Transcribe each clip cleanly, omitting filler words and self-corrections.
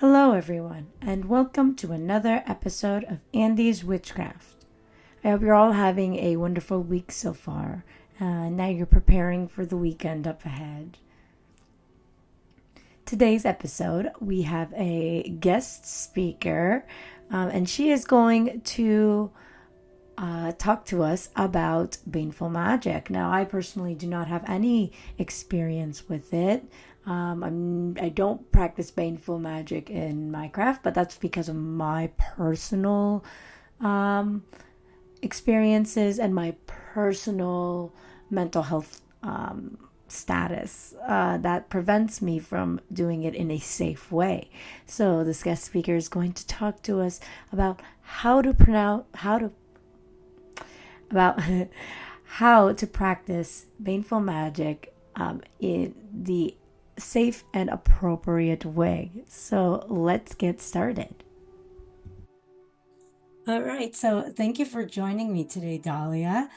Hello, everyone, and welcome to another episode of Andy's Witchcraft. I hope you're all having a wonderful week so far. Now you're preparing for the weekend up ahead. Today's episode, we have a guest speaker, and she is going to talk to us about baneful magic. Now, I personally do not have any experience with it. I don't practice baneful magic in Minecraft, but that's because of my personal experiences and my personal mental health status that prevents me from doing it in a safe way. So this guest speaker is going to talk to us about about how to practice baneful magic in the safe and appropriate way. So let's get started. All right. So thank you for joining me today, Dahlia.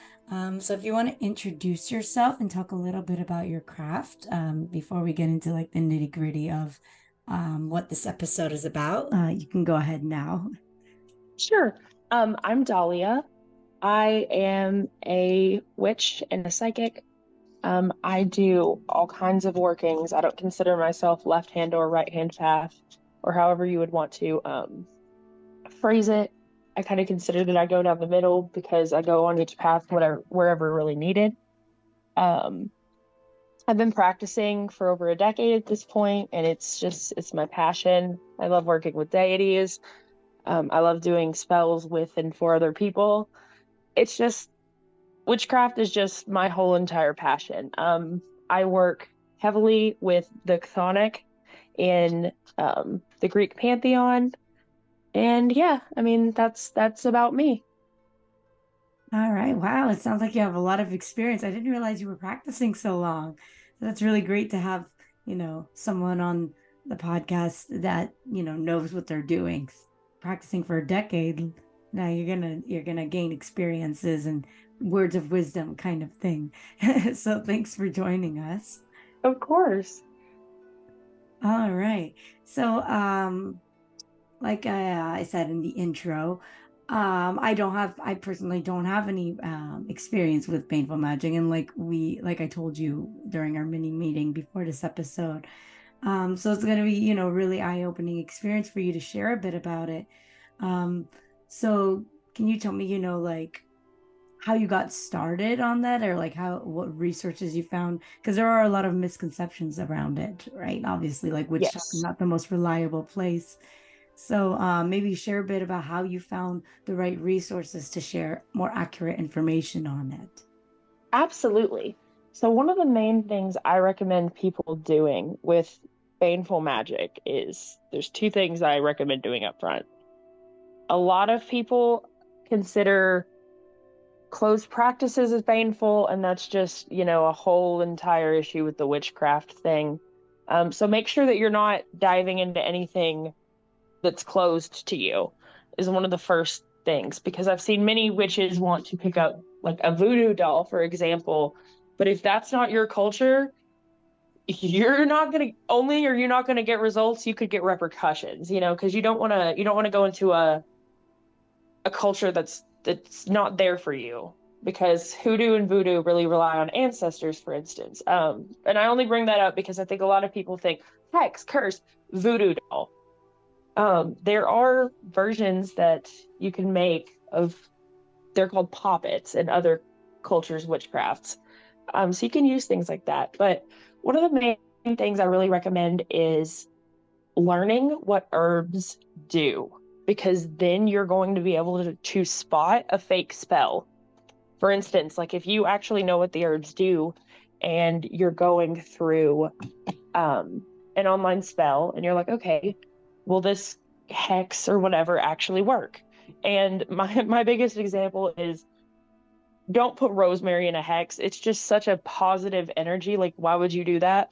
So if you want to introduce yourself and talk a little bit about your craft before we get into like the nitty gritty of what this episode is about, you can go ahead now. Sure. I'm Dahlia. I am a witch and a psychic. I do all kinds of workings. I don't consider myself left hand or right hand path, or however you would want to phrase it. I kind of consider that I go down the middle because I go on each path wherever really needed. Um, I've been practicing for over a decade at this point, and it's my passion. I love working with deities. I love doing spells with and for other people. It's just Witchcraft is just my whole entire passion. I work heavily with the chthonic in the Greek pantheon, and yeah, I mean that's about me. All right. Wow. It sounds like you have a lot of experience. I didn't realize you were practicing so long. That's really great to have, someone on the podcast that, knows what they're doing. Practicing for a decade. Now you're gonna gain experiences and words of wisdom kind of thing. So thanks for joining us. Of course. All right. So like I said in the intro, I personally don't have any experience with painful magic. And like I told you during our mini meeting before this episode, so it's going to be, really eye-opening experience for you to share a bit about it. Um, so can you tell me, like how you got started on that or like what researches you found? Because there are a lot of misconceptions around it, right? Obviously, like Witchshop is Yes. not the most reliable place. So maybe share a bit about how you found the right resources to share more accurate information on it. Absolutely. So one of the main things I recommend people doing with baneful magic is there's two things I recommend doing up front. A lot of people consider closed practices as baneful, and that's just, a whole entire issue with the witchcraft thing. So make sure that you're not diving into anything that's closed to you, is one of the first things, because I've seen many witches want to pick up like a voodoo doll, for example, but if that's not your culture, you're not gonna get results, you could get repercussions, because you don't want to go into a culture that's not there for you, because hoodoo and voodoo really rely on ancestors, for instance. And I only bring that up because I think a lot of people think hex, curse, voodoo doll. There are versions that you can make of, they're called poppets in other cultures, witchcrafts. So you can use things like that. But one of the main things I really recommend is learning what herbs do, because then you're going to be able to spot a fake spell. For instance, like if you actually know what the herbs do and you're going through an online spell and you're like, okay, will this hex or whatever actually work? And my biggest example is, don't put rosemary in a hex. It's just such a positive energy. Like, why would you do that?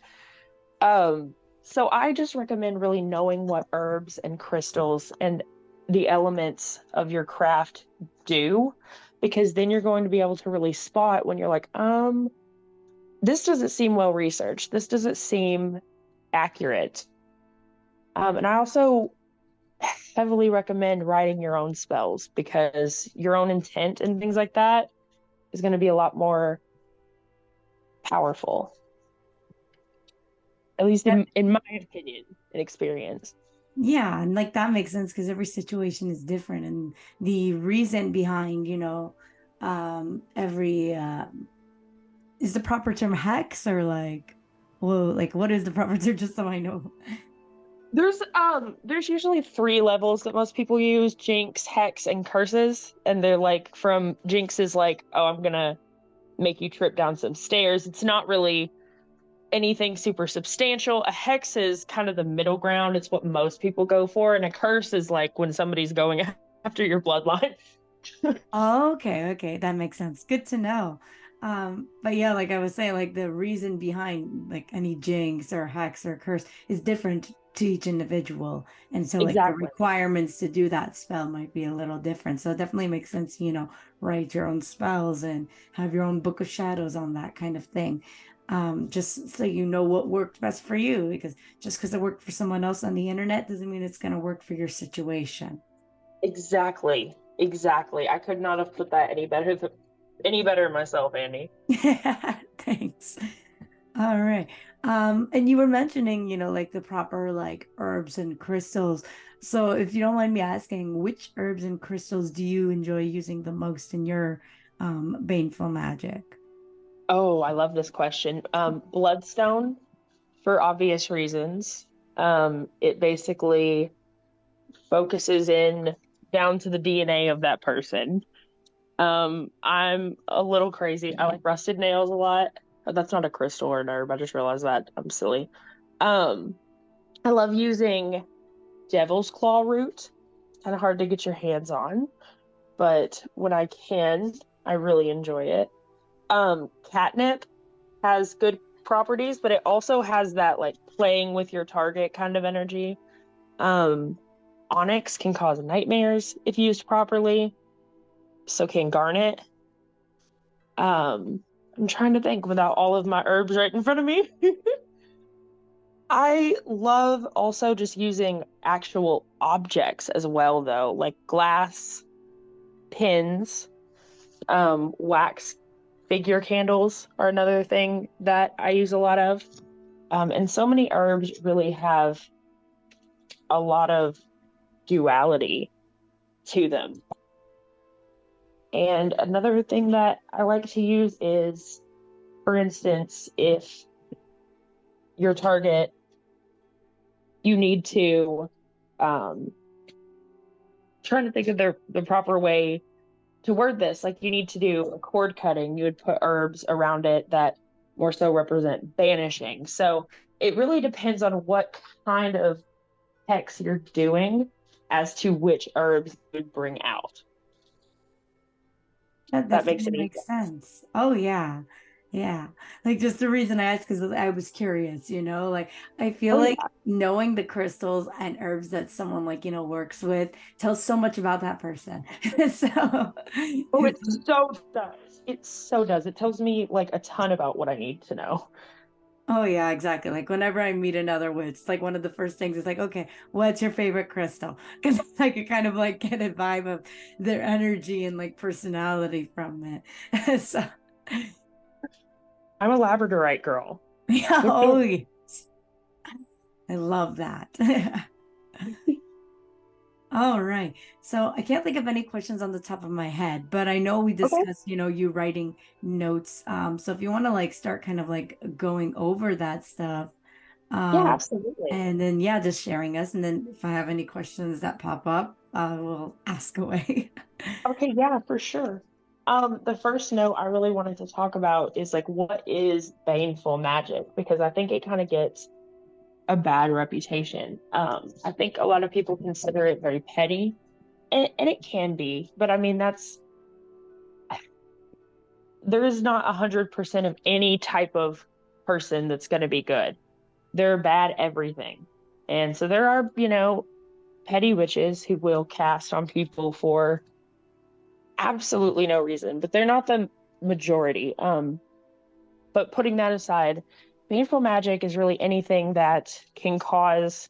Um, so I just recommend really knowing what herbs and crystals and the elements of your craft do, because then you're going to be able to really spot when you're like, this doesn't seem well researched. This doesn't seem accurate. And I also heavily recommend writing your own spells because your own intent and things like that is going to be a lot more powerful, at least in my opinion and experience. Yeah, and like that makes sense because every situation is different, and the reason behind, every is the proper term hex or like, whoa, like what is the proper term just so I know? There's usually three levels that most people use: jinx, hex, and curses. And they're like from jinx is like, oh, I'm gonna make you trip down some stairs. It's not really anything super substantial. A hex is kind of the middle ground. It's what most people go for. And a curse is like when somebody's going after your bloodline. Oh, okay, okay, that makes sense. Good to know. But yeah, like I was saying, like the reason behind like any jinx or hex or curse is different to each individual. And so like the Exactly. requirements to do that spell might be a little different. So it definitely makes sense, write your own spells and have your own book of shadows on that kind of thing. Just so you know what worked best for you, because just because it worked for someone else on the internet doesn't mean it's gonna work for your situation. Exactly. Exactly. I could not have put that any better myself, Andy. Thanks. All right. And you were mentioning, like the proper like herbs and crystals. So if you don't mind me asking, which herbs and crystals do you enjoy using the most in your baneful magic? Oh, I love this question. Bloodstone, for obvious reasons. It basically focuses in down to the DNA of that person. I'm a little crazy. I like rusted nails a lot. Oh, that's not a crystal or an herb. I just realized that. I'm silly. Um, I love using devil's claw root. Kind of hard to get your hands on, but when I can, I really enjoy it. Catnip has good properties, but it also has that like playing with your target kind of energy. Um, Onyx can cause nightmares if used properly. So can garnet. Um, I'm trying to think without all of my herbs right in front of me. I love also just using actual objects as well, though, like glass, pins, wax figure candles are another thing that I use a lot of. And so many herbs really have a lot of duality to them. And another thing that I like to use is, for instance, if your target, you need to, trying to think of the proper way to word this, like you need to do a cord cutting, you would put herbs around it that more so represent banishing. So it really depends on what kind of hex you're doing as to which herbs you would bring out. That That makes definitely any makes sense. sense. Oh yeah. Yeah. Like just the reason I asked because I was curious, like I feel Oh like yeah. knowing the crystals and herbs that someone like, works with tells so much about that person. So Oh, it it's so does. It so does. It tells me like a ton about what I need to know. oh yeah, exactly. Like whenever I meet another witch, it's like one of the first things is like, okay, what's your favorite crystal? Because I could kind of like get a vibe of their energy and like personality from it. So I'm a Labradorite girl. yeah, Which oh is yes. I love that. All right. So I can't think of any questions on the top of my head, but I know we okay. discussed, you writing notes. So if you want to like start kind of like going over that stuff, Yeah, um, absolutely. and then yeah, just sharing us. And then if I have any questions that pop up, we'll ask away. Okay, yeah, for sure. The first note I really wanted to talk about is like what is baneful magic? Because I think it kind of gets a bad reputation. I think a lot of people consider it very petty, and it can be, but I mean there is not 100% of any type of person that's going to be good. They're bad everything. And so there are, petty witches who will cast on people for absolutely no reason, but they're not the majority. But putting that aside, baneful magic is really anything that can cause.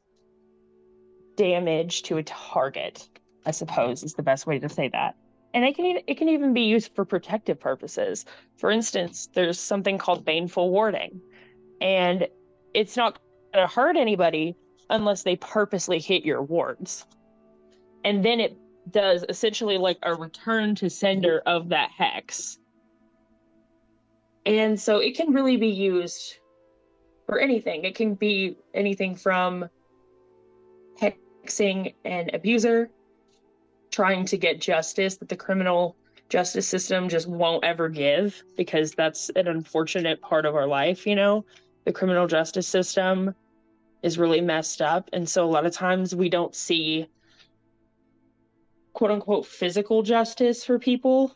damage to a target, I suppose is the best way to say that. And it can even be used for protective purposes. For instance, there's something called baneful warding, and it's not going to hurt anybody unless they purposely hit your wards. And then it does essentially like a return to sender of that hex. And so it can really be used for anything. It can be anything from hexing an abuser, trying to get justice that the criminal justice system just won't ever give, because that's an unfortunate part of our life, you know? The criminal justice system is really messed up. And so a lot of times we don't see quote unquote physical justice for people.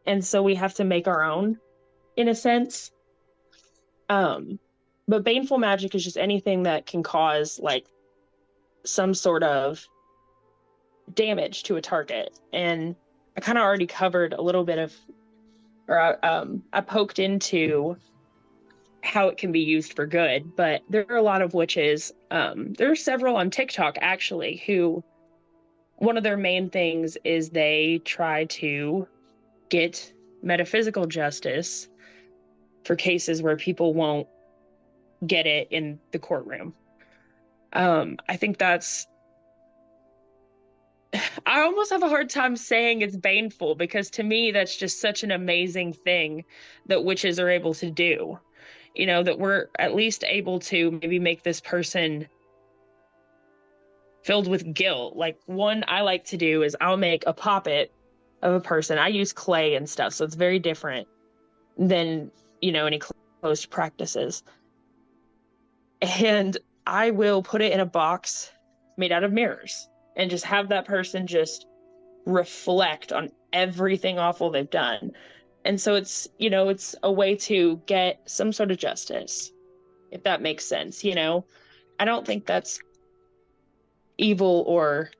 And so we have to make our own in a sense. Um, but baneful magic is just anything that can cause like some sort of damage to a target. And I kind of already covered a little bit of, or I poked into how it can be used for good, but there are a lot of witches. There are several on TikTok actually who one of their main things is they try to get metaphysical justice for cases where people won't get it in the courtroom. I think that's, I almost have a hard time saying it's baneful, because to me, that's just such an amazing thing that witches are able to do. You know, that we're at least able to maybe make this person filled with guilt. Like, one I like to do is I'll make a puppet of a person. I use clay and stuff, so it's very different than, you know, any closed practices. And I will put it in a box made out of mirrors and just have that person just reflect on everything awful they've done. And so it's, you know, it's a way to get some sort of justice, if that makes sense. You know, I don't think that's evil or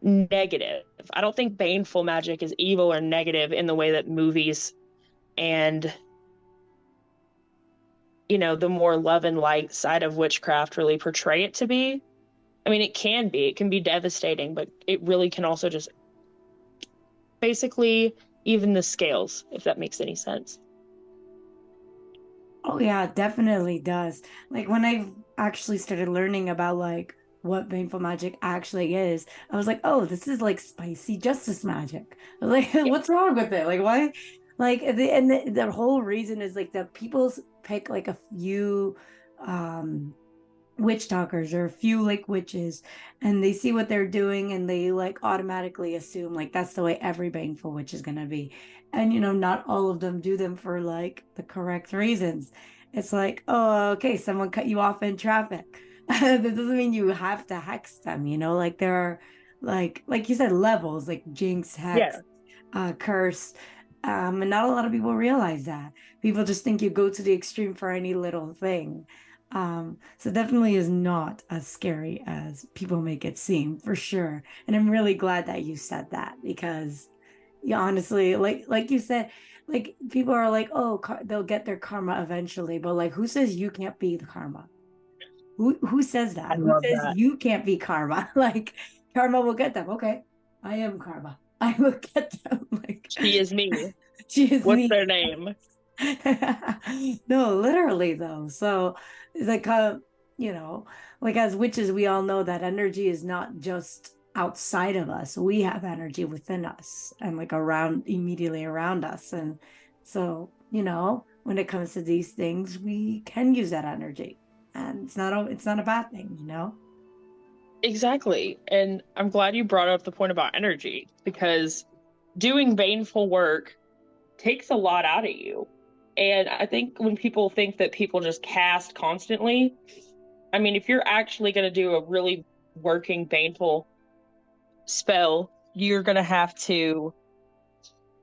negative. I don't think baneful magic is evil or negative in the way that movies and, you know, the more love and light side of witchcraft really portray it to be. I mean, it can be devastating, but it really can also just basically even the scales, if that makes any sense. Oh yeah, it definitely does. Like when I actually started learning about like what baneful magic actually is, I was like, oh, this is like spicy justice magic. I was like, Yeah. what's wrong with it? Like why? Like the whole reason is like that people pick like a few witch talkers or a few like witches, and they see what they're doing and they like automatically assume like that's the way every baneful witch is going to be. And you know, not all of them do them for like the correct reasons. It's like, oh, okay, someone cut you off in traffic. That doesn't mean you have to hex them, you know, like there are like you said, levels like jinx, hex, Yeah, curse. And not a lot of people realize that. People just think you go to the extreme for any little thing. So definitely is not as scary as people make it seem, for sure. And I'm really glad that you said that, because yeah, honestly, like you said, like people are like, oh, they'll get their karma eventually, but like, who says you can't be the karma? Who says I that? Who love says that. you can't be karma? Like karma will get them. Okay, I am karma. I will get them. Like She is me. she is What's me. their name? No, literally though. So it's like you know, like as witches, we all know that energy is not just outside of us. We have energy within us and like around immediately around us. And so, you know, when it comes to these things, we can use that energy. And it's not a bad thing, you know? Exactly. And I'm glad you brought up the point about energy, because doing baneful work takes a lot out of you. And I think when people think that people just cast constantly, I mean, if you're actually going to do a really working baneful spell, you're going to have to,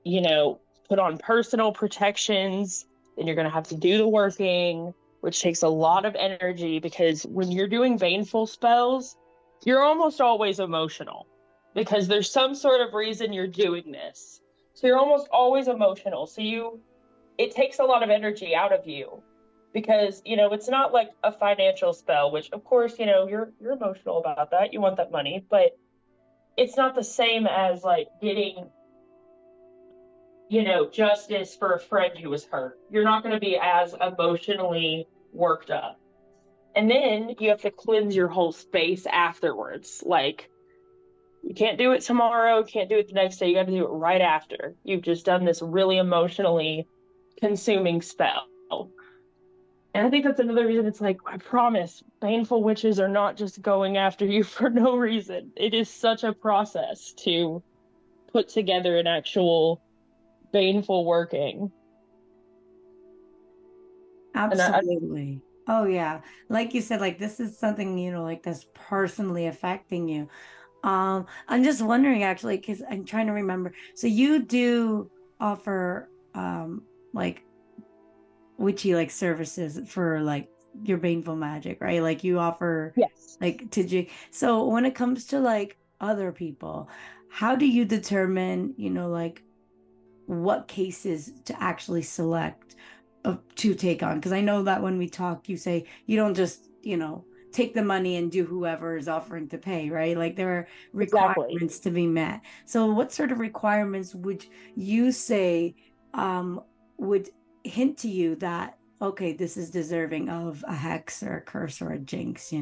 you know, put on personal protections, and you're going to have to do the working, which takes a lot of energy, because when you're doing baneful spells, you're almost always emotional because there's some sort of reason you're doing this. So you're almost always emotional. So it takes a lot of energy out of you. because, you know, it's not like a financial spell, which of course, you know, you're emotional about that. You want that money, but it's not the same as like getting, you know, justice for a friend who was hurt. You're not going to be as emotionally worked up. And then you have to cleanse your whole space afterwards. Like, you can't do it tomorrow, can't do it the next day. You got to do it right after. You've just done this really emotionally consuming spell. And I think that's another reason it's like, I promise, baneful witches are not just going after you for no reason. It is such a process to put together an actual baneful working. And Absolutely. Oh yeah. Like you said, like this is something, like that's personally affecting you. I'm just wondering actually, because I'm trying to remember. So you do offer like witchy like services for like your baneful magic, right? Like you offer yes, like so when it comes to like other people, how do you determine, like what cases to actually select to take on? Because I know that when we talk, you say you don't just, take the money and do whoever is offering to pay, right? Like there are exactly. requirements to be met. So what sort of requirements would you say would hint to you that okay, this is deserving of a hex or a curse or a jinx,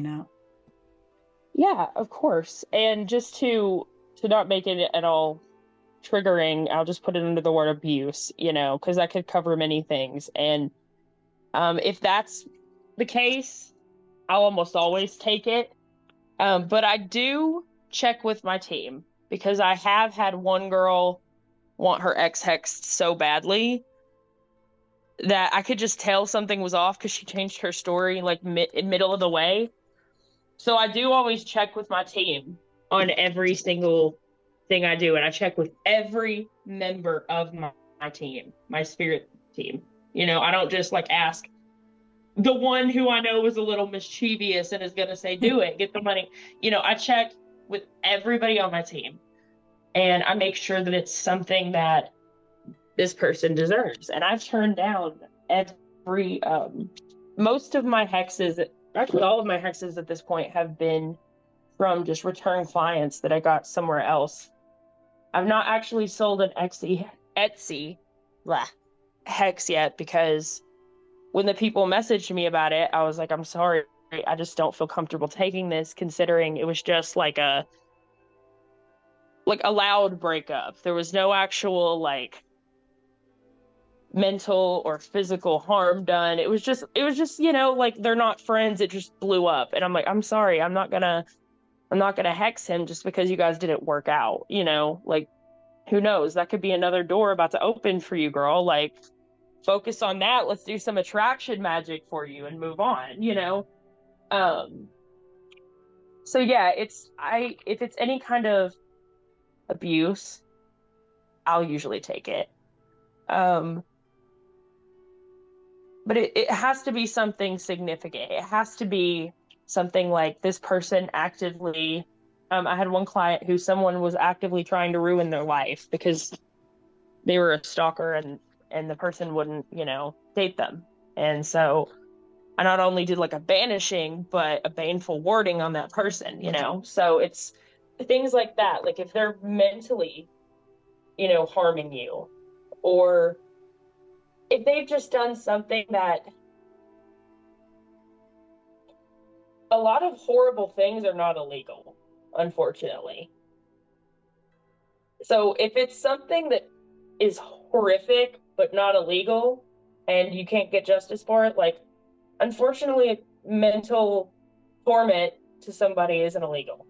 Yeah, of course. And just to not make it at all triggering, I'll just put it under the word abuse, you know, because that could cover many things. And if that's the case, I'll almost always take it. But I do check with my team because I have had one girl want her ex hexed so badly that I could just tell something was off because she changed her story like middle of the way. So I do always check with my team on every single thing I do, and I check with every member of my team, my spirit team. You know, I don't just like ask the one who I know is a little mischievous and is going to say, do it, get the money. You know, I check with everybody on my team and I make sure that it's something that this person deserves. And I've turned down every, most of my hexes, actually, all of my hexes at this point have been from just return clients that I got somewhere else. I've not actually sold an Etsy blah, hex yet because when the people messaged me about it, I was like, I'm sorry, I just don't feel comfortable taking this, considering it was just like a loud breakup. There was no actual like mental or physical harm done. It was just, you know, like they're not friends. It just blew up. And I'm like, I'm sorry, I'm not gonna hex him just because you guys didn't work out, you know? Like, who knows? That could be another door about to open for you, girl. Like, focus on that. Let's do some attraction magic for you and move on, you know? Um, so yeah, if it's any kind of abuse, I'll usually take it. Um, but it has to be something significant. It has to be something like this person actively. I had one client who someone was actively trying to ruin their life because they were a stalker and the person wouldn't, you know, date them. And so I not only did like a banishing, but a baneful warding on that person, you know? So it's things like that. Like if they're mentally, you know, harming you, or if they've just done something that a lot of horrible things are not illegal, unfortunately. So if it's something that is horrific but not illegal and you can't get justice for it, like unfortunately mental torment to somebody isn't illegal.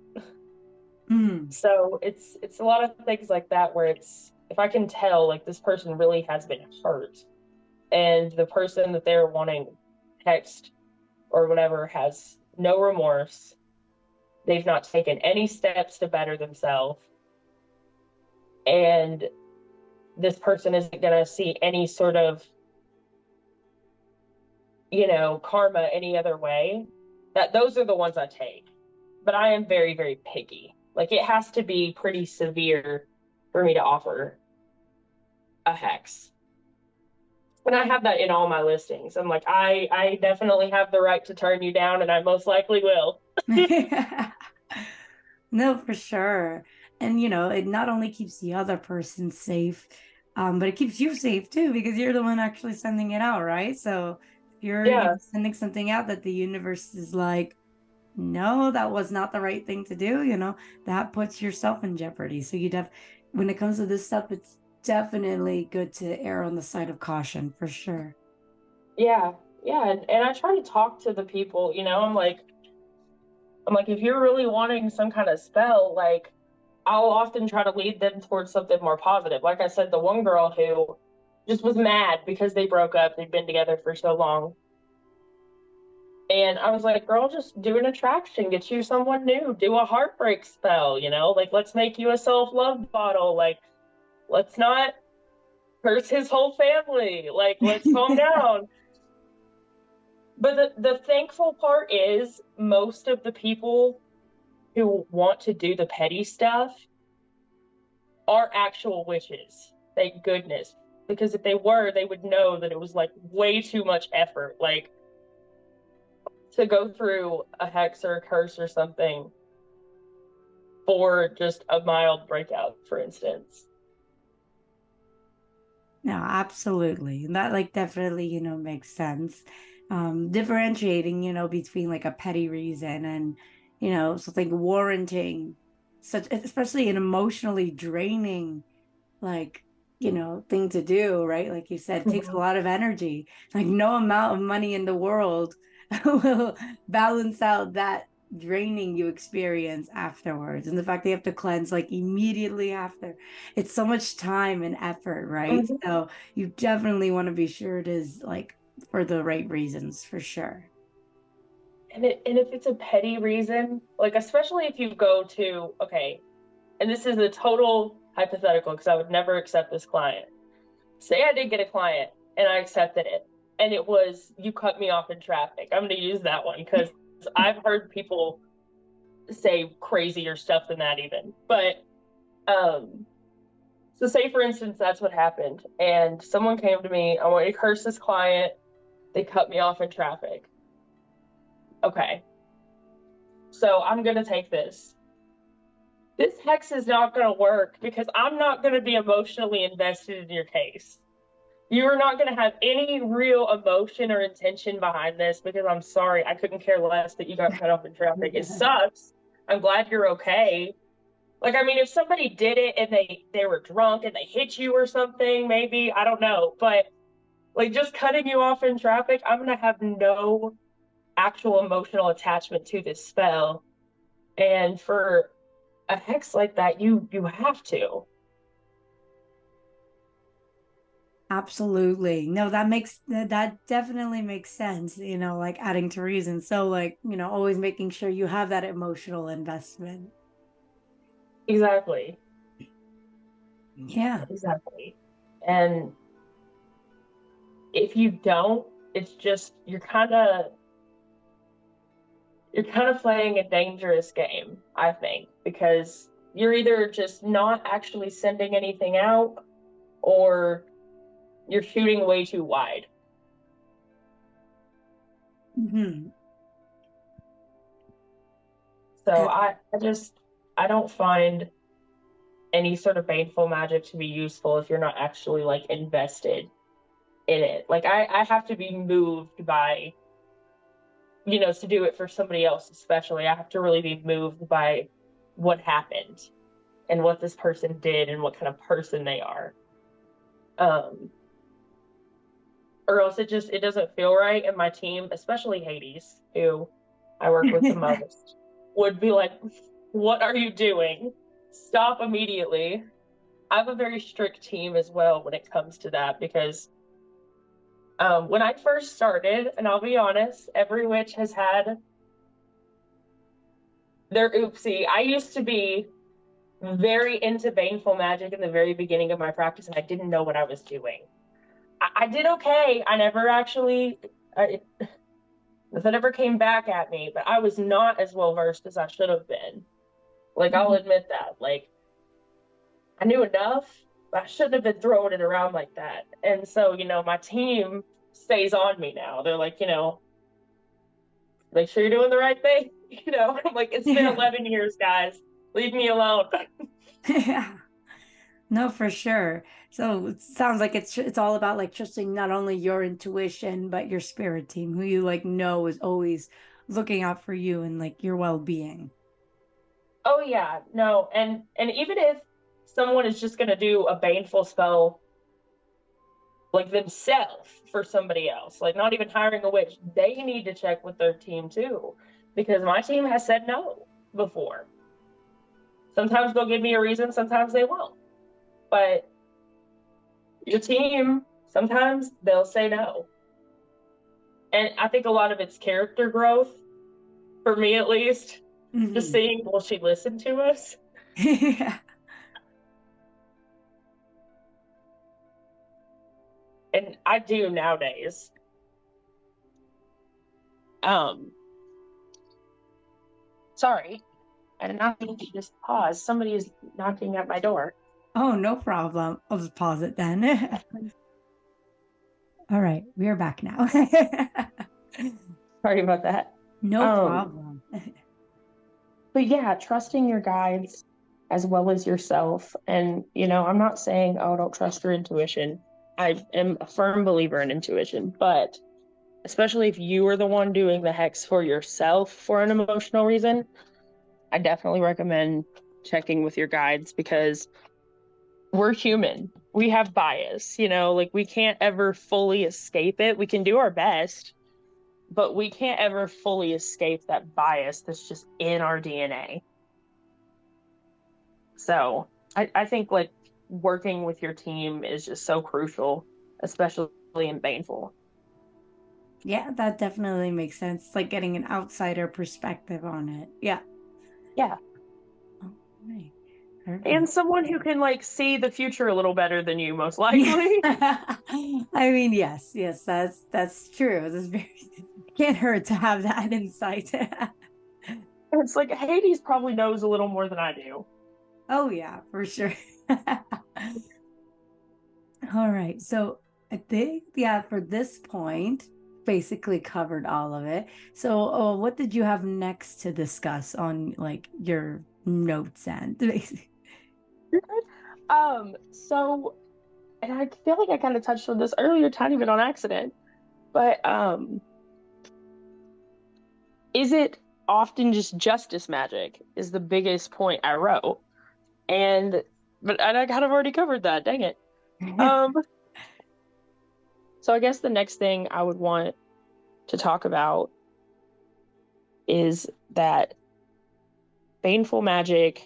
Mm. So it's a lot of things like that where it's if I can tell like this person really has been hurt and the person that they're wanting text or whatever has no remorse, they've not taken any steps to better themselves, and this person isn't going to see any sort of, you know, karma any other way, that those are the ones I take. But I am very, very picky. Like it has to be pretty severe for me to offer a hex. And I have that in all my listings. I'm like, I definitely have the right to turn you down, and I most likely will. No, for sure. And it not only keeps the other person safe, but it keeps you safe too, because you're the one actually sending it out, right? So if you're, Yeah, sending something out that the universe is like, no, that was not the right thing to do, that puts yourself in jeopardy. So when it comes to this stuff, it's definitely good to err on the side of caution for sure. yeah, yeah. And I try to talk to the people, I'm like, if you're really wanting some kind of spell, like I'll often try to lead them towards something more positive. Like I said, the one girl who just was mad because they broke up, they'd been together for so long. And I was like, girl, just do an attraction, get you someone new, do a heartbreak spell, like let's make you a self-love bottle. Like, let's not curse his whole family. Like, let's calm down. But the thankful part is most of the people who want to do the petty stuff are actual witches. Thank goodness. Because if they were, they would know that it was like way too much effort. Like to go through a hex or a curse or something for just a mild breakout, for instance. No, absolutely. And that like definitely, makes sense. Differentiating, between like a petty reason and, something warranting such, especially an emotionally draining like, thing to do, right? Like you said, it takes a Mhm. lot of energy. Like no amount of money in the world will balance out that draining you experience afterwards. And the fact they have to cleanse like immediately after. It's so much time and effort, right? Mhm. So you definitely want to be sure it is like for the right reasons for sure. And if it's a petty reason, like especially if you go to, okay, and this is a total hypothetical because I would never accept this client. Say I did get a client and I accepted it, and it was you cut me off in traffic. I'm going to use that one because I've heard people say crazier stuff than that even. But um, so say for instance that's what happened, and someone came to me. I want to curse this client. They cut me off in traffic. Okay, so I'm going to take this. This hex is not going to work because I'm not going to be emotionally invested in your case. You're not going to have any real emotion or intention behind this because I'm sorry, I couldn't care less that you got cut off in traffic. It sucks. I'm glad you're okay. Like, I mean, if somebody did it and they were drunk and they hit you or something, maybe I don't know. But like, just cutting you off in traffic, I'm gonna have no actual emotional attachment to this spell. And for a hex like that, you have to. Absolutely. No, that definitely makes sense, like adding to reason. So like, always making sure you have that emotional investment. Exactly. Yeah. Exactly. And if you don't, it's just you're kind of playing a dangerous game, I think, because you're either just not actually sending anything out or you're shooting way too wide. Hmm. So I don't find any sort of baneful magic to be useful if you're not actually like invested in it. Like I have to be moved by, to do it for somebody else, especially. I have to really be moved by what happened and what this person did and what kind of person they are. Um, or else it doesn't feel right. And my team, especially Hades, who I work with the most, would be like, "What are you doing? Stop immediately." I have a very strict team as well when it comes to that because when I first started, and I'll be honest, every witch has had their oopsie. I used to be very into baneful magic in the very beginning of my practice, and I didn't know what I was doing. I did okay. I never actually, nothing ever came back at me, but I was not as well versed as I should have been. Like, I'll admit that. Like, I knew enough, I shouldn't have been throwing it around like that. And so, my team stays on me now. They're like, make sure you're doing the right thing. I'm like, it's been Yeah. 11 years, guys. Leave me alone. Yeah. No, for sure. So it sounds like it's all about like trusting not only your intuition, but your spirit team, who you like know is always looking out for you and like your well-being. Oh yeah, no, and even if someone is just gonna do a baneful spell like themselves for somebody else, like not even hiring a witch, they need to check with their team too, because my team has said no before. Sometimes they'll give me a reason, sometimes they won't. But your team, sometimes they'll say no. And I think a lot of it's character growth, for me at least, just Hmm. seeing, will she listen to us? Yeah. And I do nowadays. Um, Sorry, I did not mean to just pause. Somebody is knocking at my door. Oh, no problem. I'll just pause it then. All right, we are back now. Sorry about that. No Um, problem. but yeah, trusting your guides as well as yourself. And, I'm not saying, oh, don't trust your intuition. I am a firm believer in intuition, but especially if you are the one doing the hex for yourself for an emotional reason, I definitely recommend checking with your guides because we're human. We have bias, like we can't ever fully escape it. We can do our best, but we can't ever fully escape that bias that's just in our DNA. So I think like working with your team is just so crucial, especially in Baneful. Yeah, that definitely makes sense. It's like getting an outsider perspective on it. Yeah. Yeah. All right. And Perfect. someone who can like see the future a little better than you, most Yeah. likely. I mean, yes, yes, that's true. That's very can't hurt to have that insight. It's like Hades probably knows a little more than I do. Oh yeah, for sure. All right. So I think, yeah, for this point, basically covered all of it. So, what did you have next to discuss on like your notes and basically? So and I feel like I kind of touched on this earlier, tiny bit on accident, but is it often just justice magic is the biggest point I wrote. And I kind of already covered that, dang it. Um, so I guess the next thing I would want to talk about is that baneful magic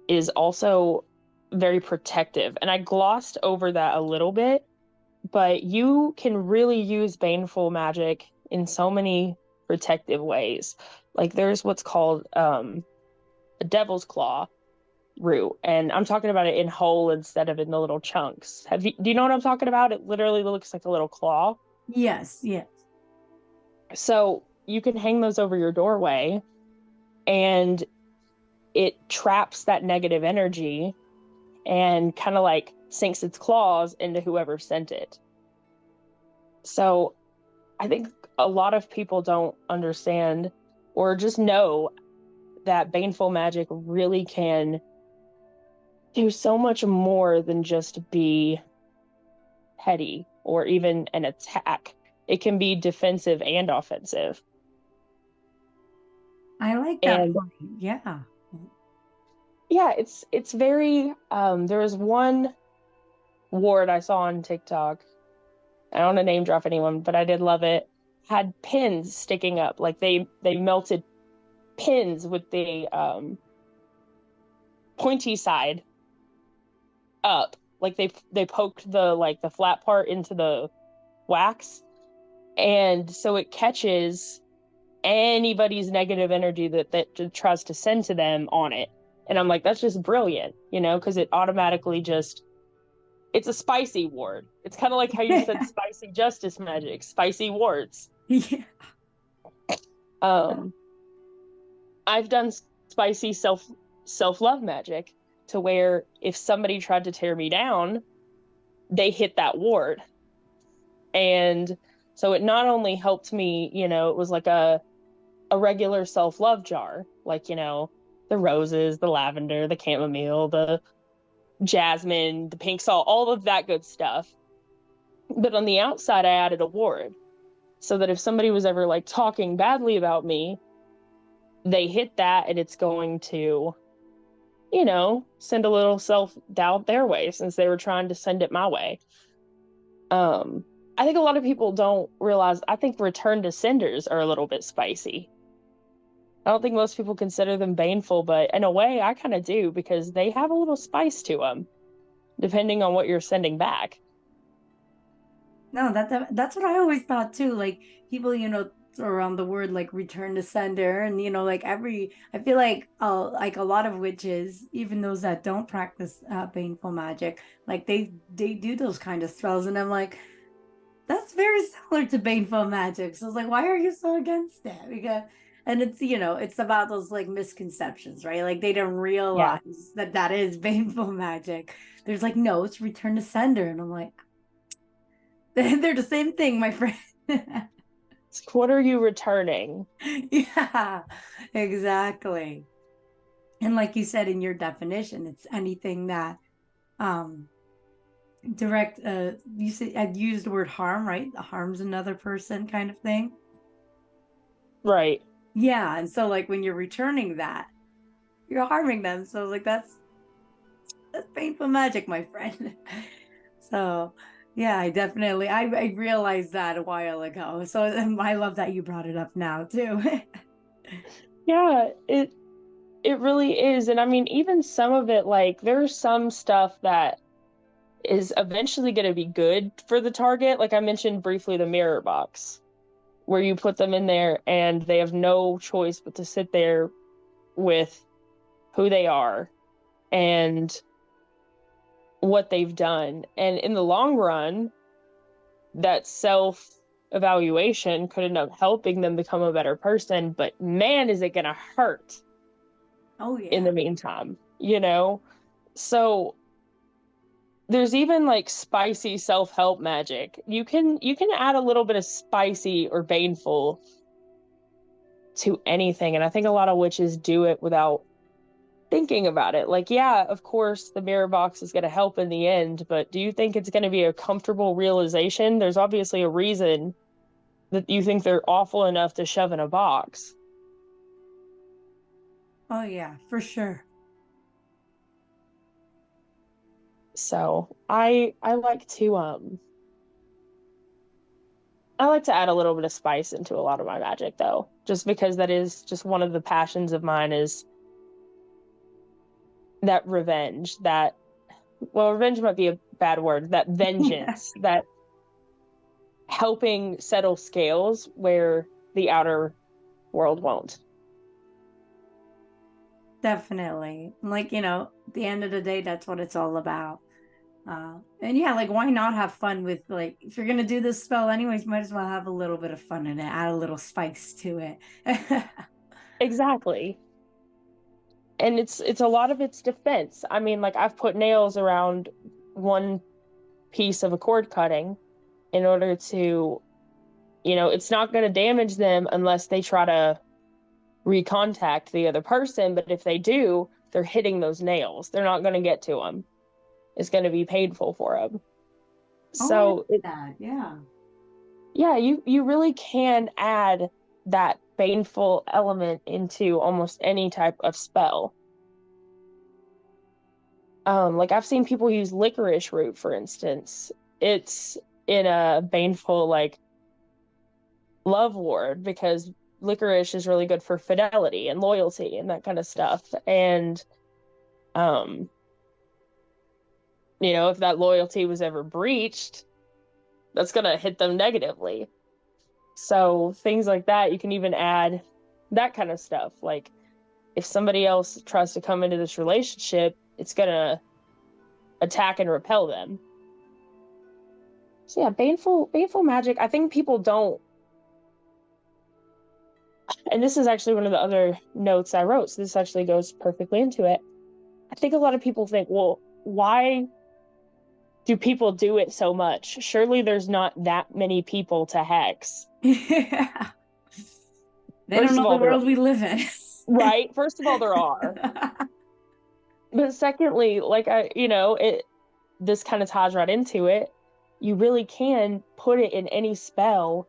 is also very protective. And I glossed over that a little bit, but you can really use baneful magic in so many protective ways. Like there's what's called a devil's claw root, and I'm talking about it in whole instead of in the little chunks. Do you know what I'm talking about? It literally looks like a little claw. Yes, yes. So you can hang those over your doorway and it traps that negative energy and kind of like sinks its claws into whoever sent it. So I think a lot of people don't understand or just know that baneful magic really can do so much more than just be petty or even an attack. It can be defensive and offensive. I like that And point. Yeah. yeah, it's very there was one ward I saw on TikTok. I don't want to name drop anyone, but I did love it. Had pins sticking up, like they melted pins with the pointy side up, like they poked the flat part into the wax, and so it catches anybody's negative energy that tries to send to them on it. And I'm like, that's just brilliant, because it automatically just it's a spicy ward. It's kind of like how you said spicy justice magic, spicy wards. Yeah. Um, I've done spicy self love magic, to where if somebody tried to tear me down, they hit that ward. And so it not only helped me, it was like a regular self-love jar, like, the roses, the lavender, the chamomile, the jasmine, the pink salt, all of that good stuff. But on the outside, I added a ward so that if somebody was ever like talking badly about me, they hit that and it's going to, send a little self-doubt their way since they were trying to send it my way. Um, I think a lot of people don't realize, I think return to senders are a little bit spicy. I don't think most people consider them baneful, but in a way, I kind of do because they have a little spice to them, depending on what you're sending back. No, that's what I always thought too. Like people, throw around the word like return to sender, and like I feel like a lot of witches, even those that don't practice baneful magic, like they do those kind of spells, and I'm like, that's very similar to baneful magic. So it's like, why are you so against it? Because and it's about those like misconceptions, right? Like they don't Yeah. realize that that is baneful magic. There's like, no, it's return to sender, and I'm like, they're the same thing, my friend. What are you returning? Yeah, exactly. And like you said in your definition, it's anything that um direct you said I'd used the word harm, right? Harms another person kind of thing. Right. Yeah, and so like when you're returning that, you're harming them. So like that's painful magic, my friend. So yeah, I realized that a while ago. So I love that you brought it up now too. Yeah, it really is. And I mean, even some of it, like there's some stuff that is eventually going to be good for the target. Like I mentioned briefly, the mirror box, where you put them in there and they have no choice but to sit there with who they are and what they've done. And in the long run, that self evaluation could end up helping them become a better person. But man, is it going to hurt Oh in yeah. the meantime? So there's even like spicy self-help magic. You can add a little bit of spicy or baneful to anything, and I think a lot of witches do it without thinking about it. Like, yeah, of course the mirror box is going to help in the end, but do you think it's going to be a comfortable realization? There's obviously a reason that you think they're awful enough to shove in a box. Oh yeah, for sure. So I like to add a little bit of spice into a lot of my magic though, just because that is just one of the passions of mine is that revenge, that, well, revenge might be a bad word, that Yeah, vengeance, that helping settle scales where the outer world won't. definitely. Like, at the end of the day, that's what it's all about. And yeah, like why not have fun with like if you're gonna do this spell anyways, might as well have a little bit of fun in it, add a little spice to it. Exactly. And it's a lot of its defense. I mean, like I've put nails around one piece of a cord cutting in order to, it's not going to damage them unless they try to recontact the other person. But if they do, they're hitting those nails. They're not going to get to them. It's going to be painful for them. Oh, I like So that. Yeah. yeah, you really can add that baneful element into almost any type of spell. Like I've seen people use licorice root, for instance. It's in a baneful like love ward because licorice is really good for fidelity and loyalty and that kind of stuff. And um, if that loyalty was ever breached, that's gonna hit them negatively. So things like that, you can even add that kind of stuff. Like if somebody else tries to come into this relationship, it's gonna attack and repel them. So yeah, baneful magic. I think people don't, and this is actually one of the other notes I wrote. So this actually goes perfectly into it. I think a lot of people think, well, why do people do it so much? Surely there's not that many people to hex. Yeah. They don't First know of the all, there, world we live in. right? First of all, there are. But secondly, like this kind of ties right into it. You really can put it in any spell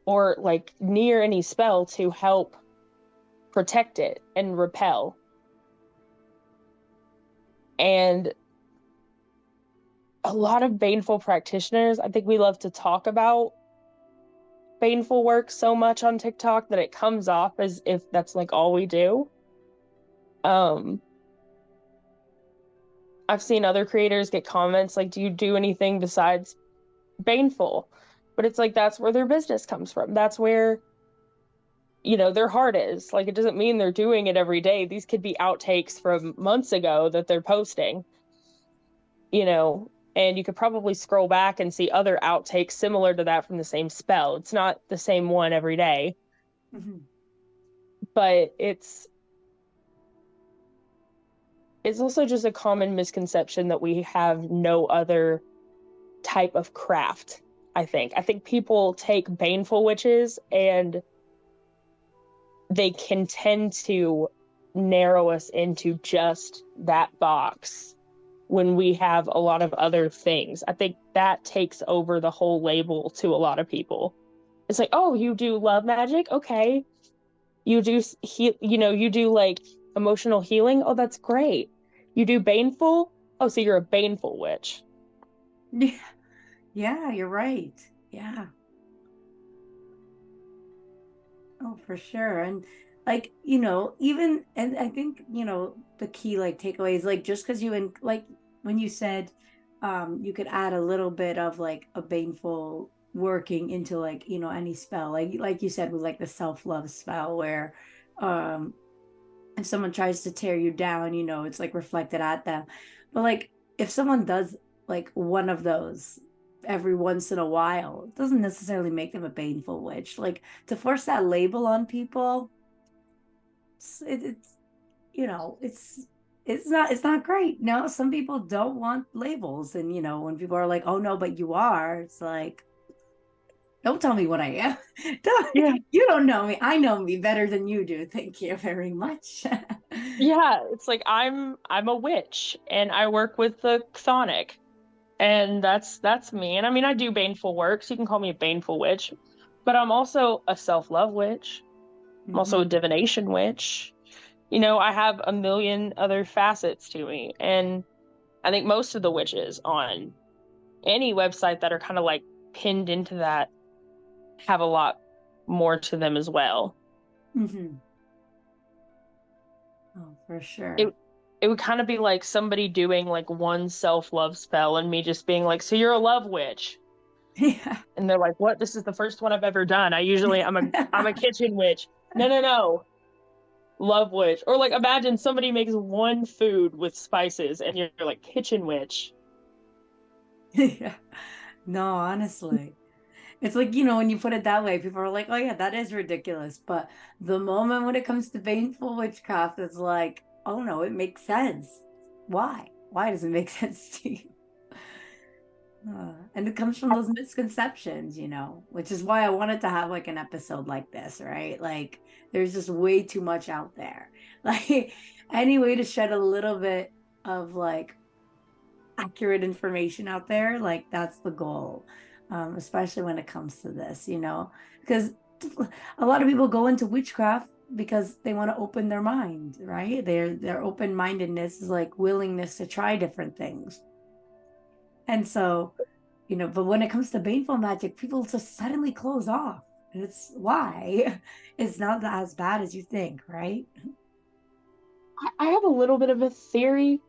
or like near any spell to help protect it and repel. And a lot of baneful practitioners, I think we love to talk about baneful work so much on TikTok that it comes off as if that's like all we do. Um, I've seen other creators get comments like, do you do anything besides baneful? But it's like that's where their business comes from. That's where, their heart is. Like it doesn't mean they're doing it every day. These could be outtakes from months ago that they're posting, and you could probably scroll back and see other outtakes similar to that from the same spell. It's not the same one every day, Mhm. but it's also just a common misconception that we have no other type of craft. I think people take baneful witches and they can tend to narrow us into just that box when we have a lot of other things. I think that takes over the whole label to a lot of people. It's like, oh, you do love magic? Okay. You do you do like emotional healing? Oh, that's great. You do baneful? Oh, so you're a baneful witch. Yeah, yeah, you're right. Yeah. Oh, for sure. And like, even and I think, the key like takeaway is like just because like when you said you could add a little bit of like a baneful working into like, any spell. Like you said with like the self-love spell where um if someone tries to tear you down, it's like reflected at them. But like if someone does like one of those every once in a while, it doesn't necessarily make them a baneful witch. Like to force that label on people, it's it's not great. No, some people don't want labels, and when people are like, "Oh no, but you are," it's like, don't tell me what I am. Yeah. You don't know me. I know me better than you do. Thank you very much. Yeah, it's like I'm a witch and I work with the chthonic. And that's me. And I mean I do baneful work, so you can call me a baneful witch. But I'm also a self-love witch. I'm also a Mhm. divination witch. I have a million other facets to me. And I think most of the witches on any website that are kind of like pinned into that have a lot more to them as well. Mhm. Oh, for It sure. it would kind of be like somebody doing like one self-love spell and me just being like, "So you're a love witch." Yeah. And they're like, "What? This is the first one I've ever done. I'm a kitchen witch." No, no, no. Love witch. Or like imagine somebody makes one food with spices and you're like kitchen witch. Yeah. No, honestly. It's like, when you put it that way, people are like, oh, yeah, that is ridiculous. But the moment when it comes to baneful witchcraft, it's like, oh, no, it makes sense. Why? Why does it make sense to you? And it comes from those misconceptions, which is why I wanted to have like an episode like this, right? Like, there's just way too much out there. Like, any way to shed a little bit of like accurate information out there, like that's the goal, especially when it comes to this, because a lot of people go into witchcraft because they want to open their mind, right? Their open-mindedness is like willingness to try different things. And so, but when it comes to baneful magic, people just suddenly close off. And it's why it's not as bad as you think, right? I have a little bit of a theory,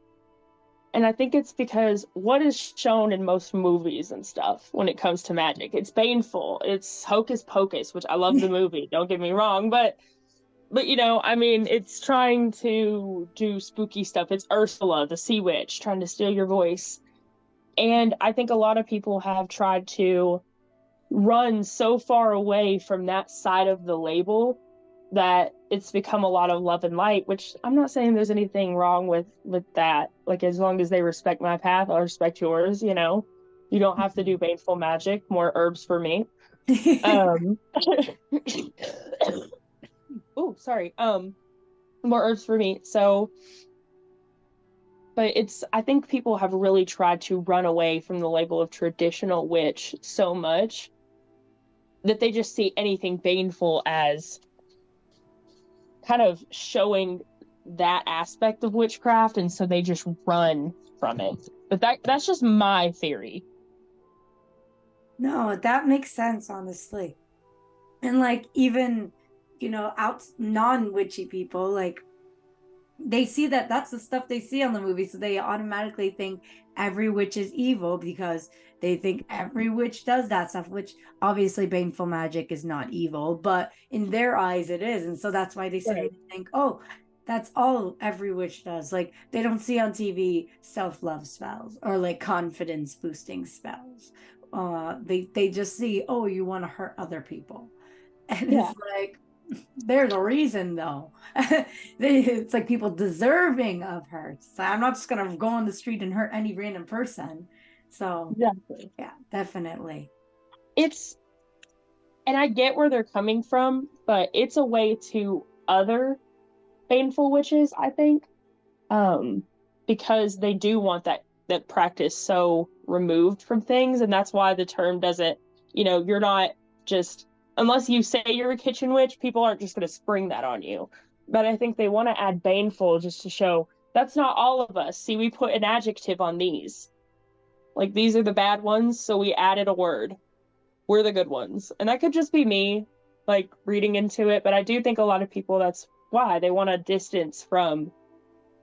and I think it's because what is shown in most movies and stuff when it comes to magic, it's baneful. It's Hocus Pocus, which I love the movie, don't get me wrong, but I mean, it's trying to do spooky stuff. It's Ursula, the sea witch, trying to steal your voice. And I think a lot of people have tried to run so far away from that side of the label that it's become a lot of love and light, which I'm not saying there's anything wrong with that. Like, as long as they respect my path, I'll respect yours, you know. You don't have to do baneful magic. More herbs for me. Um oh, sorry. More herbs for me. So, but it's, I think people have really tried to run away from the label of traditional witch so much that they just see anything baneful as kind of showing that aspect of witchcraft, and so they just run from it. But that's just my theory. No, that makes sense, honestly. And like even, out non-witchy people, like they see that that's the stuff they see on the movie, so they automatically think every witch is evil because they think every witch does that stuff, which obviously baneful magic is not evil, but in their eyes it is. And so that's why they Right. suddenly think, oh, that's all every witch does. Like they don't see on TV self-love spells or like confidence boosting spells. They just see, oh, you want to hurt other people. And Yeah. it's like, there's a reason though. It's like people deserving of hurt. So I'm not just gonna go on the street and hurt any random person. So Exactly. yeah, definitely. It's, and I get where they're coming from, but it's a way to other baneful witches, I think. Um, because they do want that practice so removed from things, and that's why the term doesn't, you're not just, unless you say you're a kitchen witch, people aren't just going to spring that on you. But I think they want to add baneful just to show that's not all of us. See, we put an adjective on these. Like, these are the bad ones, so we added a word. We're the good ones. And that could just be me, like, reading into it, but I do think a lot of people, that's why they want a distance from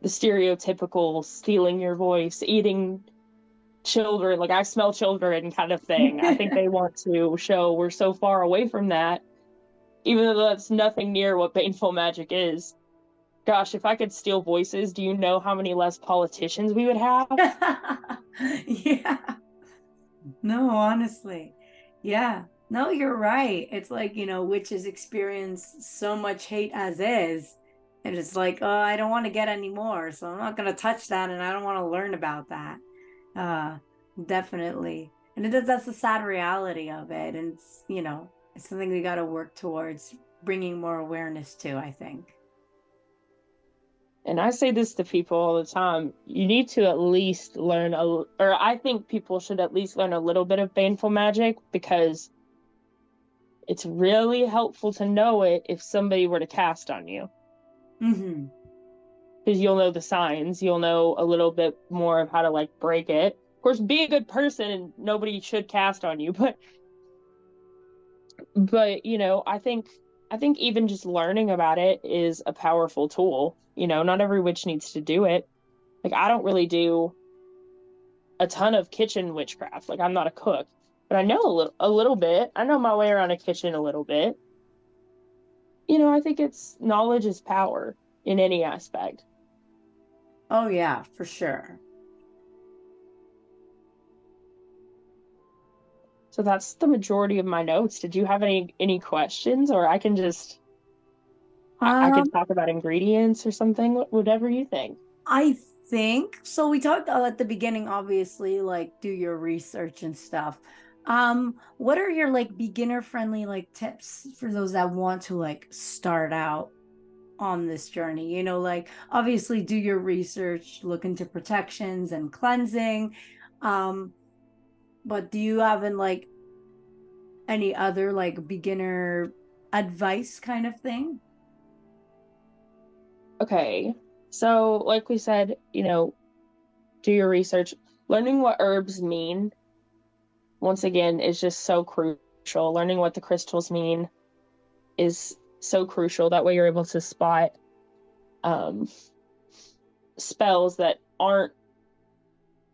the stereotypical stealing your voice, eating children, like I smell children kind of thing. I think they want to show we're so far away from that, even though that's nothing near what baneful magic is. Gosh, if I could steal voices, do you know how many less politicians we would have? Yeah. No, honestly. Yeah. No, you're right. It's like, witches experience so much hate as is. And it's like, oh, I don't want to get any more. So I'm not going to touch that and I don't want to learn about that. Uh, definitely. And that's the sad reality of it. And it's something we got to work towards bringing more awareness to, I think. And I say this to people all the time. You need to at least learn or I think people should at least learn a little bit of baneful magic, because it's really helpful to know it if somebody were to cast on you, Hmm. because you'll know the signs. You'll know a little bit more of how to like break it. Of course, be a good person and nobody should cast on you, but I think even just learning about it is a powerful tool. Not every witch needs to do it. Like, I don't really do a ton of kitchen witchcraft. Like, I'm not a cook, but I know a little bit. I know my way around a kitchen a little bit. I think it's knowledge is power in any aspect. Oh, yeah, for sure. So that's the majority of my notes. Did you have any questions, or I can just I Um, could talk about ingredients or something, whatever you think. I think so. We talked at the beginning, obviously, like do your research and stuff. What are your like beginner friendly like tips for those that want to like start out on this journey? Like obviously do your research, look into protections and cleansing. Um, but do you have like any other like beginner advice kind of thing? Okay. So, like we said, do your research. Learning what herbs mean, once again, is just so crucial. Learning what the crystals mean is so crucial. That way you're able to spot um, spells that aren't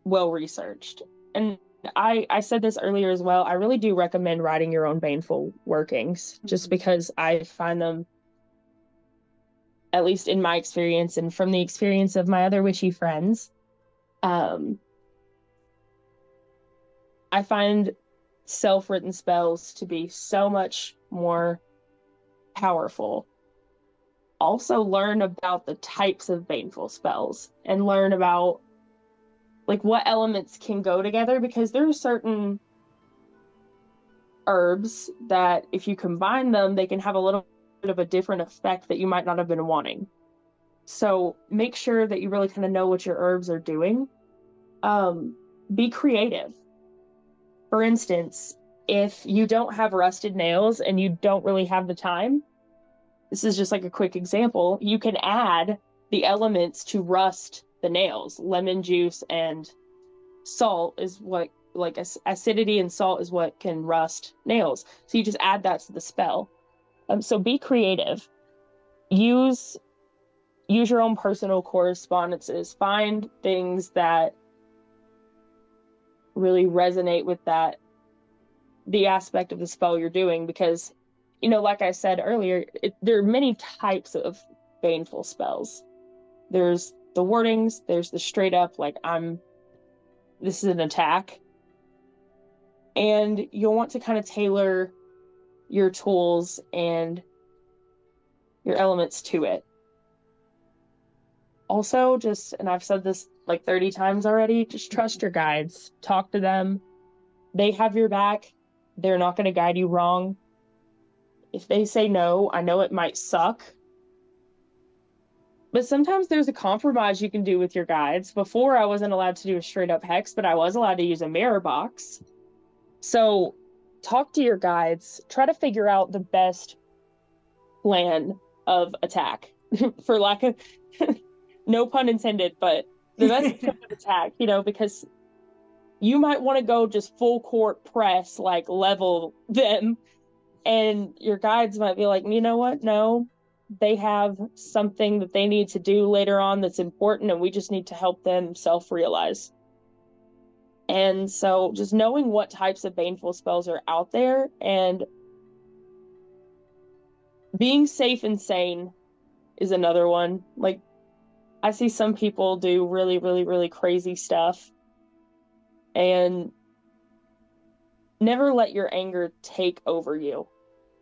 well researched. And I said this earlier as well. I really do recommend writing your own baneful workings, just Mhm. because I find them, at least in my experience and from the experience of my other witchy friends, um, I find self-written spells to be so much more powerful also learn about the types of baneful spells and learn about like what elements can go together, because there are certain herbs that if you combine them, they can have a little bit of a different effect that you might not have been wanting. So make sure that you really kind of know what your herbs are doing. Be creative. For instance, if you don't have rusted nails and you don't really have the time, this is just like a quick example, you can add the elements to rust the nails. Lemon juice and salt is what, like acidity and salt is what can rust nails. So you just add that to the spell. So be creative. Use your own personal correspondences. Find things that really resonate with the aspect of the spell you're doing, because, like I said earlier, there are many types of baneful spells. There's the wordings, there's the straight up, like, this is an attack. And you'll want to kind of tailor your tools and your elements to it. Also, and I've said this like 30 times already, just trust your guides. Talk to them. They have your back. They're not going to guide you wrong. If they say no, I know it might suck, but sometimes there's a compromise you can do with your guides. Before, I wasn't allowed to do a straight up hex, but I was allowed to use a mirror box. So talk to your guides. Try to figure out the best plan of attack, for lack of no pun intended, but the best plan of attack, because you might want to go just full court press, like level them, and your guides might be like, you know what? No, they have something that they need to do later on that's important, and we just need to help them self-realize. And so just knowing what types of baneful spells are out there and being safe and sane is another one. Like, I see some people do really, really, really crazy stuff, and never let your anger take over you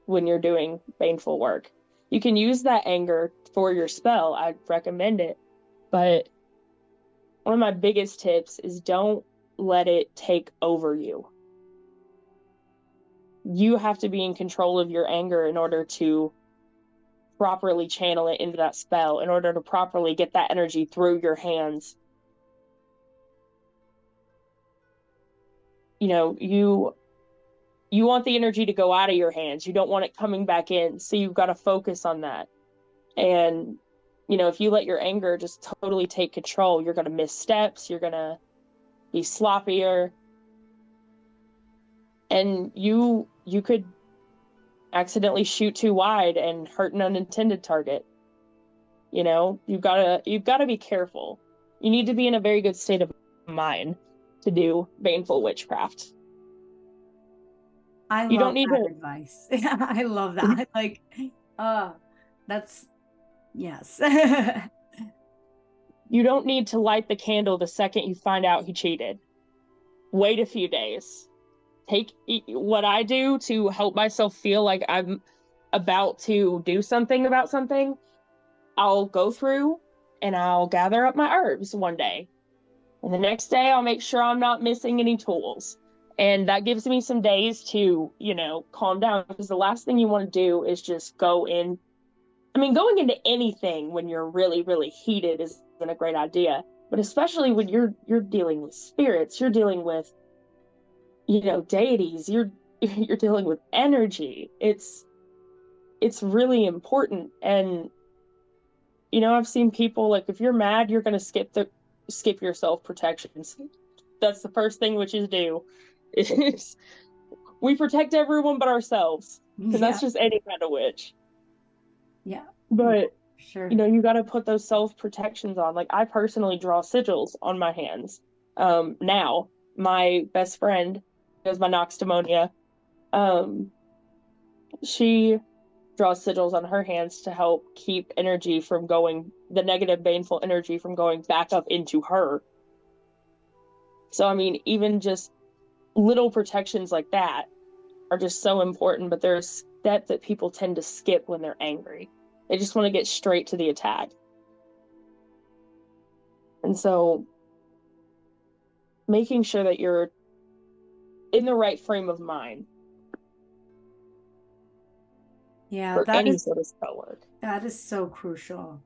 when you're doing baneful work. You can use that anger for your spell. I'd recommend it. But one of my biggest tips is don't let it take over you. You have to be in control of your anger in order to properly channel it into that spell, in order to properly get that energy through your hands. You want the energy to go out of your hands. You don't want it coming back in. So you've got to focus on that. And, if you let your anger just totally take control, you're going to miss steps. You're going to be sloppier. And you could accidentally shoot too wide and hurt an unintended target. You've got to be careful. You need to be in a very good state of mind to do Baneful Witchcraft. I You don't love need that to. advice. I love that. Like, that's yes. You don't need to light the candle the second you find out he cheated. Wait a few days. Take what I do to help myself feel like I'm about to do something about something. I'll go through and I'll gather up my herbs one day. And the next day I'll make sure I'm not missing any tools. And that gives me some days to, calm down, because the last thing you want to do is just go in. I mean, going into anything when you're really, really heated isn't a great idea. But especially when you're dealing with spirits, you're dealing with, deities, you're dealing with energy. It's really important. And, I've seen people, like, if you're mad, you're going to skip your self protections. That's the first thing witches do. Is we protect everyone but ourselves. And Yeah. that's just any kind of witch. Yeah. But, Sure. you got to put those self protections on. Like, I personally draw sigils on my hands. Now, my best friend, is my Noxdemonia. She draws sigils on her hands to help keep the negative, baneful energy from going back up into her. So, I mean, even just little protections like that are just so important, but there's a step that people tend to skip when they're angry. They just want to get straight to the attack. And so making sure that you're in the right frame of mind Yeah, for any sort of spell work. that is so crucial.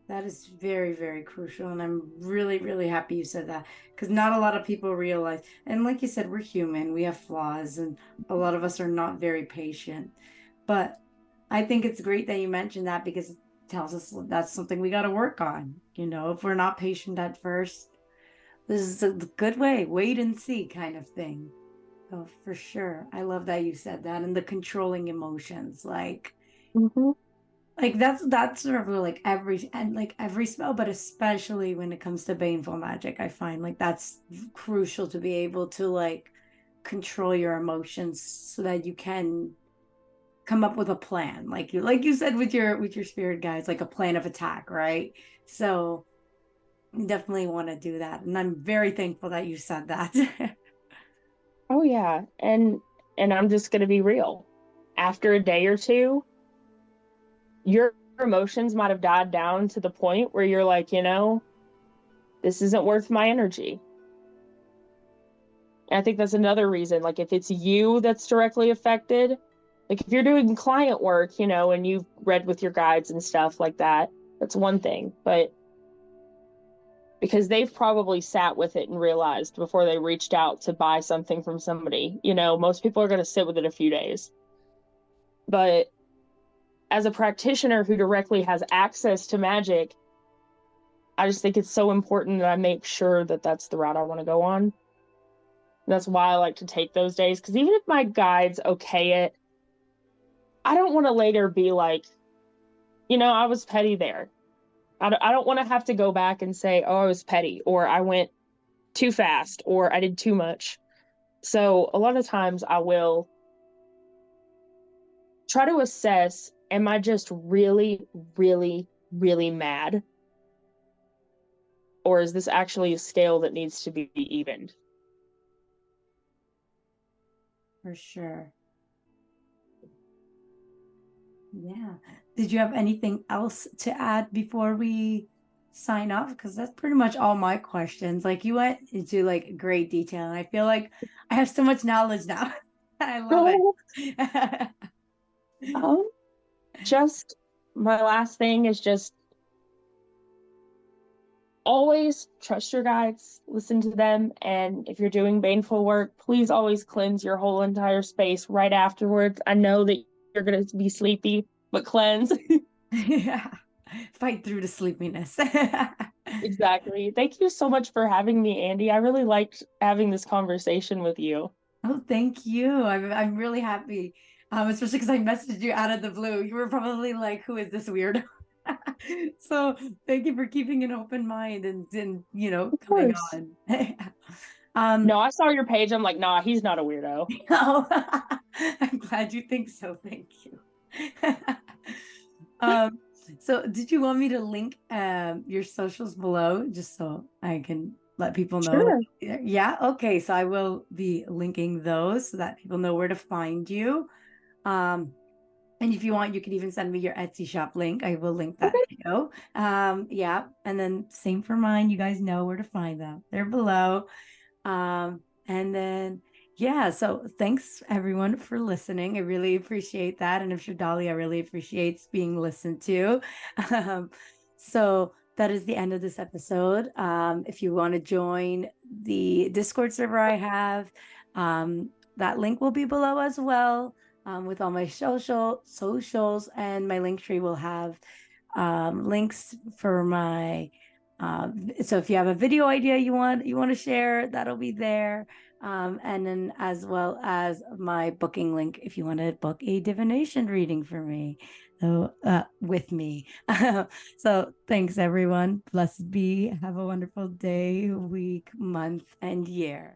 That is very, very crucial. And I'm really, really happy you said that because not a lot of people realize. And like you said, we're human, we have flaws, and a lot of us are not very patient. But I think it's great that you mentioned that because it tells us that's something we got to work on. If we're not patient at first, this is a good way, wait and see kind of thing. Oh, for sure. I love that you said that. And the controlling emotions, Mm-hmm. like that's sort of like every spell, but especially when it comes to baneful magic, I find like that's crucial to be able to like control your emotions so that you can come up with a plan, like you said with your spirit guides, like a plan of attack, right? So you definitely want to do that, and I'm very thankful that you said that. Oh yeah. And I'm just gonna be real. After a day or two, your emotions might have died down to the point where you're like, this isn't worth my energy. And I think that's another reason. Like if it's you that's directly affected, like if you're doing client work, and you've read with your guides and stuff like that, that's one thing. But because they've probably sat with it and realized before they reached out to buy something from somebody, most people are going to sit with it a few days. But as a practitioner who directly has access to magic, I just think it's so important that I make sure that that's the route I want to go on. That's why I like to take those days. Because even if my guides okay it, I don't want to later be like, I was petty there. I don't want to have to go back and say, oh, I was petty, or I went too fast, or I did too much. So a lot of times I will try to assess, am I just really, really, really mad? Or is this actually a scale that needs to be evened? For sure. Yeah. Did you have anything else to add before we sign off? Because that's pretty much all my questions. Like you went into like great detail, and I feel like I have so much knowledge now. I love it. um, just my last thing is just always trust your guides, listen to them, and if you're doing baneful work, please always cleanse your whole entire space right afterwards. I know that you're going to be sleepy, but cleanse. Yeah. Fight through the sleepiness. Exactly. Thank you so much for having me, Andy. I really liked having this conversation with you. Oh, thank you. I'm really happy. Especially because I messaged you out of the blue. You were probably like, "Who is this weirdo?" So thank you for keeping an open mind and Of coming course. on. No, I saw your page. I'm like, nah, he's not a weirdo. Oh, I'm glad you think so. Thank you. Um, so did you want me to link your socials below just so I can let people know? Sure. Yeah, okay. So I will be linking those so that people know where to find you. Um, and if you want, you can even send me your Etsy shop link. I will link that Okay. too. Yeah, and then same for mine. You guys know where to find them. They're below. And then, yeah, so thanks everyone for listening. I really appreciate that. And I'm sure Dahlia really appreciates being listened to. Um, so that is the end of this episode. If you want to join the Discord server I have, that link will be below as well. With all my socials, and my link tree will have links for my so if you have a video idea you want to share, that'll be there. And then as well as my booking link if you want to book a divination reading for me. So with me. So thanks everyone. Blessed be. Have a wonderful day, week, month, and year.